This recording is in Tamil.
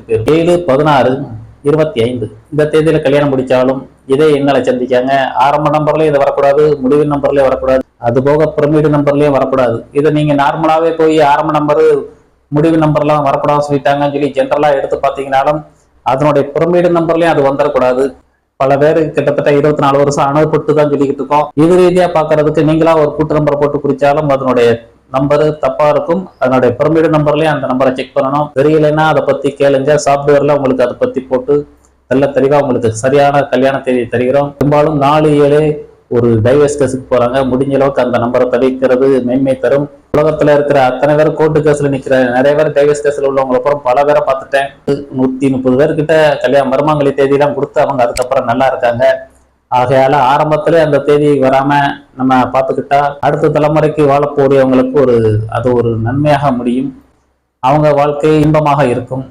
7/16/25 இந்த தேதியில கல்யாணம் முடிச்சாலும் இதே எண்ணலை சந்திக்காங்க. ஆரம்ப நம்பர்லயும் இது வரக்கூடாது, முடிவு நம்பர்லயே வரக்கூடாது, அது போக பிரமிடு நம்பர்லயும் வரக்கூடாது. இதை நீங்க நார்மலாவே போய் ஆரம்ப நம்பரு முடிவு நம்பர்லாம் வரக்கூடாதுன்னு சொல்லிட்டாங்கன்னு சொல்லி ஜென்ரலா எடுத்து பார்த்தீங்கன்னாலும் அதனுடைய பிரமிடு நம்பர்லயும் அது வந்துடக்கூடாது. பல பேர் கிட்டத்தட்ட 24 வருஷம் அனுபவப்பட்டு தான் சொல்லிக்கிட்டு இருக்கோம். இது ரீதியா பாக்குறதுக்கு நீங்களா ஒரு கூட்டு நம்பரை போட்டு குறிச்சாலும் அதனுடைய நம்பரு தப்பா இருக்கும். அதனுடைய பிரமிடு நம்பர்லயும் அந்த நம்பரை செக் பண்ணணும். தெரியலைன்னா அதை பத்தி கேளுங்க, சாப்ட்வேர்ல உங்களுக்கு அதை பத்தி போட்டு நல்ல தெளிவா உங்களுக்கு சரியான கல்யாண தேதி தருகிறோம். பெரும்பாலும் 4/7 ஒரு டைவர்ஸ் கேஸுக்கு போறாங்க. முடிஞ்ச அளவுக்கு அந்த நம்பரை தவிர்க்கிறது மேன்மை தரும். உலகத்துல இருக்கிற அத்தனை பேர் கோர்ட்டு கேஸ்ல நிக்கிற நிறைய பேர் டைவர்ஸ் கேஸ்ல உள்ளவங்க அப்புறம் பல பேரை பார்த்துட்டேன். 130 பேர்கிட்ட கல்யாண மருமங்கலி தேதியெல்லாம் கொடுத்து அவங்க அதுக்கப்புறம் நல்லா இருக்காங்க. ஆகையால ஆரம்பத்திலே அந்த தேதி வராம நம்ம பார்த்துக்கிட்டா அடுத்த தலைமுறைக்கு வாழக்கூடியவங்களுக்கு அது ஒரு நன்மையாக முடியும். அவங்க வாழ்க்கை இன்பமாக இருக்கும்.